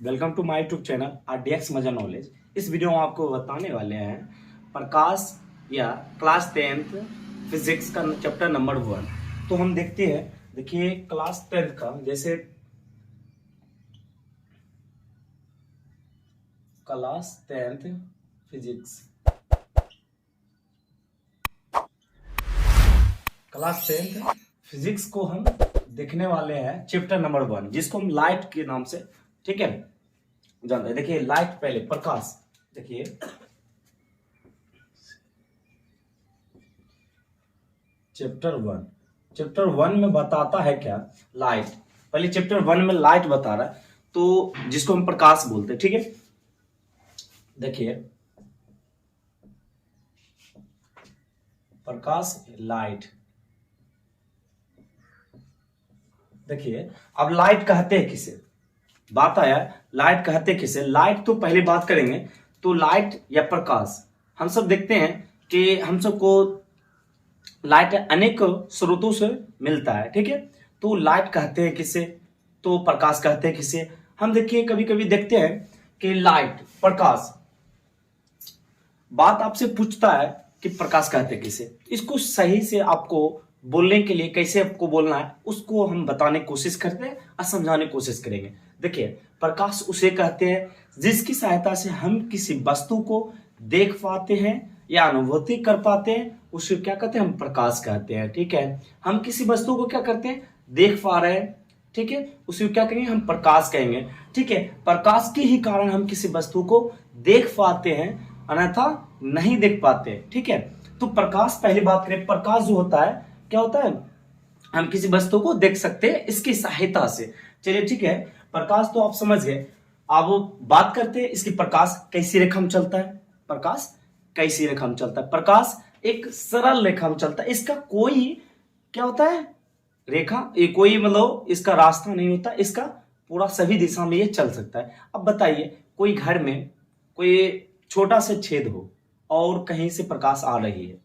Welcome to my YouTube channel RDX मजा knowledge. इस video में आपको बताने वाले हैं प्रकाश या क्लास 10th फिजिक्स का चैप्टर नंबर 1। तो हम देखते हैं, देखिए क्लास 10th का, जैसे class 10th physics, class 10th physics को हम देखने वाले हैं चैप्टर नंबर 1, जिसको हम लाइट के नाम से, ठीक है, जानते हैं। देखिए लाइट, पहले प्रकाश, देखिए चैप्टर 1 में बताता है क्या, लाइट। पहले चैप्टर 1 में लाइट बता रहा है, तो जिसको हम प्रकाश बोलते हैं, ठीक है। देखिए प्रकाश, लाइट। देखिए अब लाइट कहते हैं किसे, बात आया लाइट कहते किसे। लाइट तो पहले बात करेंगे, तो लाइट या प्रकाश, हम सब देखते हैं कि हम सबको लाइट अनेक स्रोतों से मिलता है, ठीक है। तो लाइट कहते हैं किसे, तो प्रकाश कहते हैं किसे। हम देखिए कभी कभी देखते हैं कि लाइट, प्रकाश, बात आपसे पूछता है कि प्रकाश कहते हैं किसे। इसको सही से आपको बोलने के लिए कैसे आपको बोलना है, उसको हम बताने की कोशिश करते हैं और समझाने की कोशिश करेंगे। देखिए प्रकाश उसे कहते हैं जिसकी सहायता से हम किसी वस्तु को देख पाते हैं या अनुभूति कर पाते हैं, उसे क्या कहते हैं, हम प्रकाश कहते हैं, ठीक है। हम किसी वस्तु को क्या करते हैं, देख पा रहे हैं, ठीक है, उसे क्या कहेंगे, हम प्रकाश कहेंगे, ठीक है। प्रकाश के ही कारण हम किसी वस्तु को देख पाते हैं, अन्यथा नहीं देख पाते, ठीक है। तो प्रकाश, पहली बात करें, प्रकाश जो होता है क्या होता है, हम किसी वस्तु को देख सकते हैं इसकी सहायता से। चलिए ठीक है, प्रकाश तो आप समझ गए। अब बात करते हैं इसकी, प्रकाश कैसी रेखा में चलता है। प्रकाश कैसी रेखा में चलता है, प्रकाश एक सरल रेखा में चलता है। इसका कोई क्या होता है, रेखा, ये कोई मतलब इसका रास्ता नहीं होता, इसका पूरा सभी दिशा में ये चल सकता है। अब बताइए, कोई घर में कोई छोटा सा छेद हो और कहीं से प्रकाश आ रही है,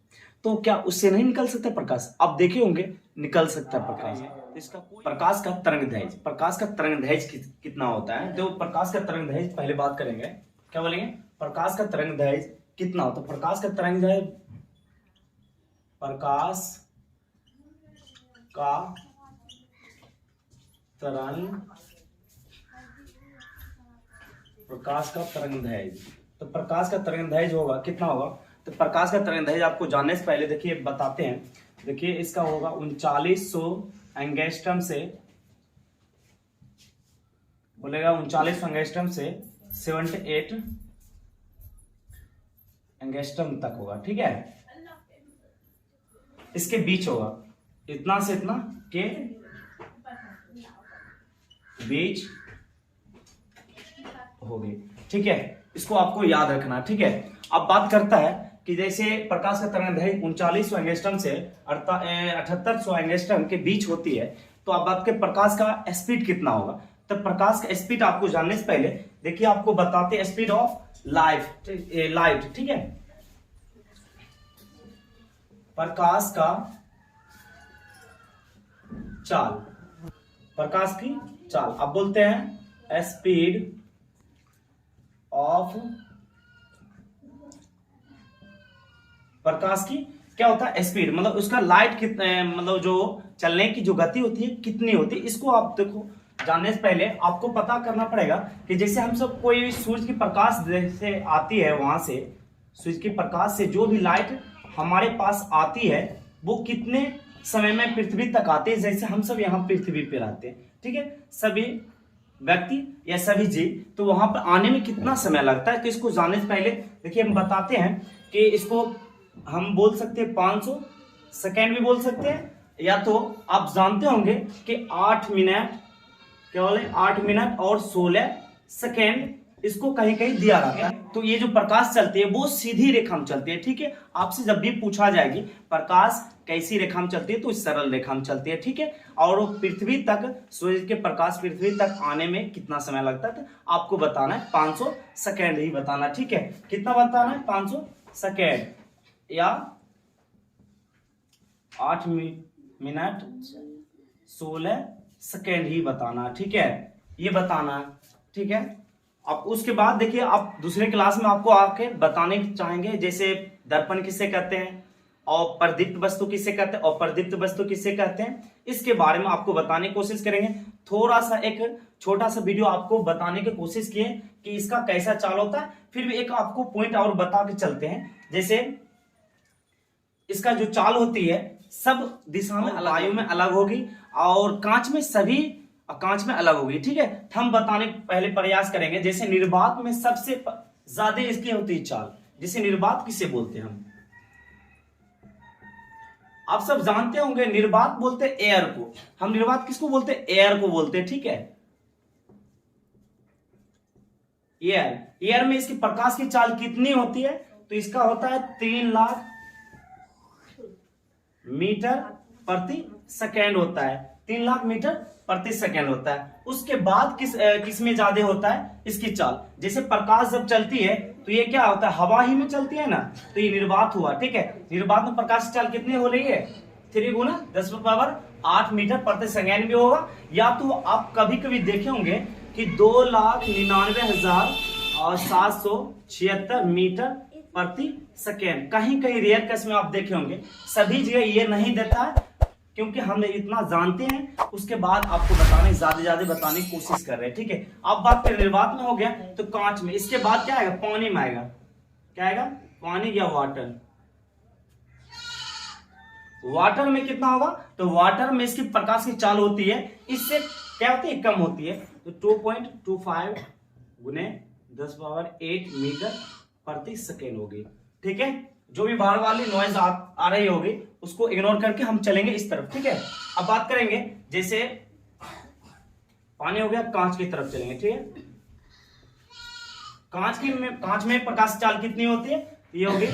तो क्या उससे नहीं निकल सकता प्रकाश? आप देखे होंगे, निकल सकता है प्रकाश। इसका प्रकाश का तरंगदैर्घ्य, प्रकाश का तरंगदैर्घ्य कितना होता है। तो प्रकाश का तरंगदैर्घ्य पहले बात करेंगे, क्या बोलेंगे, प्रकाश का तरंगदैर्घ्य कितना होता है। प्रकाश का तरंगदैर्घ्य, प्रकाश का तरंगदैर्घ्य, तो प्रकाश का तरंगदैर्घ्य होगा, कितना होगा। तो प्रकाश का तरंगदैर्घ्य आपको जानने से पहले देखिए बताते हैं। देखिए इसका होगा 3900 एंगस्ट्रम से, बोलेगा 3900 एंगस्ट्रम से 78 एंगस्ट्रम तक होगा, ठीक है। इसके बीच होगा, इतना से इतना के बीच होगी, ठीक है। इसको आपको याद रखना, ठीक है। अब बात करता है कि जैसे प्रकाश का तरंगदैर्घ्य 3900 एंगस्ट्रम से 7800 एंगस्ट्रम के बीच होती है, तो आप बात करें प्रकाश का स्पीड कितना होगा। तो प्रकाश का स्पीड आपको जानने से पहले देखिए आपको बताते हैं स्पीड ऑफ लाइट, ठीक है। प्रकाश का चाल, प्रकाश की चाल, अब बोलते हैं स्पीड ऑफ प्रकाश की, क्या होता है स्पीड, मतलब उसका लाइट कितने, मतलब जो चलने की जो गति होती है कितनी होती है। इसको आप देखो, जानने से पहले आपको पता करना पड़ेगा कि जैसे हम सब कोई सूर्य की प्रकाश जैसे आती है, वहां से सूर्य की प्रकाश से जो भी लाइट हमारे पास आती है, वो कितने समय में पृथ्वी तक आती है। जैसे हम सब यहाँ पृथ्वी पे रहते हैं, ठीक है, सभी व्यक्ति या सभी जीव, तो वहां पर आने में कितना समय लगता है। तो इसको जानने से पहले देखिए हम बताते हैं कि इसको हम बोल सकते हैं 500 सेकेंड भी बोल सकते हैं, या तो आप जानते होंगे कि 8 मिनट, क्या बोले, 8 मिनट और 16 सेकेंड इसको कहीं कहीं दिया रहता है। तो ये जो प्रकाश चलती है वो सीधी रेखा में चलती है, ठीक है। आपसे जब भी पूछा जाएगी प्रकाश कैसी रेखा में चलती है, तो इस सरल रेखा में चलती है, ठीक है। और पृथ्वी तक, सूर्य के प्रकाश पृथ्वी तक आने में कितना समय लगता है, तो आपको बताना है 500 सेकेंड ही बताना, ठीक है। कितना बताना है, 500 सेकेंड या 8 मिनट 16 सेकेंड ही बताना, ठीक है, ये बताना, ठीक है। अब उसके बाद देखिए, आप दूसरे क्लास में आपको आके बताने चाहेंगे, जैसे दर्पण किसे कहते हैं और प्रदीप्त वस्तु किसे कहते हैं और प्रदीप्त वस्तु किसे कहते हैं, इसके बारे में आपको बताने की कोशिश करेंगे। थोड़ा सा एक छोटा सा वीडियो आपको बताने की कोशिश किए कि इसका कैसा चाल होता है। फिर भी एक आपको पॉइंट और बता के चलते हैं, जैसे इसका जो चाल होती है सब दिशा में वायु में अलग होगी और कांच में सभी कांच में अलग होगी, ठीक है। हम बताने पहले प्रयास करेंगे। जैसे निर्वात में सबसे ज्यादा इसकी होती है चाल, जैसे निर्वात किसे बोलते हैं हम, आप सब जानते होंगे, निर्वात बोलते हैं एयर को। हम निर्वात किसको बोलते हैं, एयर को बोलते हैं, ठीक है। एयर में इसकी प्रकाश की चाल कितनी होती है, तो इसका होता है 3 लाख मीटर प्रति सेकेंड होता है, 3 लाख मीटर प्रति सेकेंड होता है। उसके बाद किस में ज्यादा होता है इसकी चाल, जैसे प्रकाश जब चलती है तो ये क्या होता है, हवा ही में चलती है ना, तो ये निर्वात हुआ, ठीक है। निर्वात में प्रकाश की चाल कितनी हो रही है, 3 गुना 10⁸ मीटर प्रति सेकेंड भी होगा। या तो आप कभी कभी देखे होंगे कि 2,99,776 मीटर प्रति सेकेंड, कहीं कहीं रेयर केस में आप देखे होंगे, सभी जगह ये नहीं देता है, क्योंकि हम इतना जानते हैं। उसके बाद आपको बताने ज्यादा बताने की कोशिश कर रहे हैं, ठीक है। अब बात करें निर्वात में हो गया, तो कांच में, इसके बाद क्या आएगा, पानी में आएगा, क्या आएगा, पानी या वाटर। वाटर में कितना होगा, तो वाटर में इसकी प्रकाश की चाल होती है, इससे क्या होती है, कम होती है, तो 2.25 गुने 10⁸ मीटर प्रति सेकेंड होगी, ठीक है। जो भी बाहर वाली नॉइज आ रही होगी उसको इग्नोर करके हम चलेंगे इस तरफ, ठीक है। अब बात करेंगे, जैसे पानी हो गया, कांच की तरफ चलेंगे, ठीक है। कांच में प्रकाश चाल कितनी होती है, ये होगी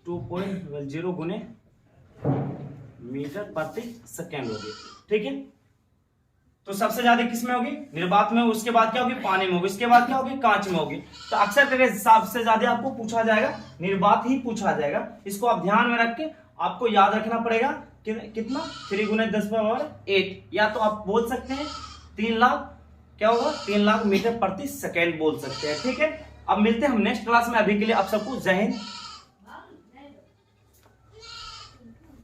2.0 गुने मीटर प्रति सेकेंड होगी, ठीक है। तो सबसे ज्यादा किस में होगी, निर्वात में, उसके बाद क्या होगी, पानी में होगी, इसके बाद क्या होगी, कांच में होगी। तो अक्सर करके सबसे ज्यादा आपको पूछा जाएगा, निर्वात ही पूछा जाएगा। इसको आप ध्यान में रख के आपको याद रखना पड़ेगा कि कितना, 3 गुने 10⁸, या तो आप बोल सकते हैं 3 लाख, क्या होगा, 3 लाख मीटर प्रति सेकेंड बोल सकते हैं, ठीक है। अब मिलते हैं हम नेक्स्ट क्लास में, अभी के लिए आप सबको जय हिंद।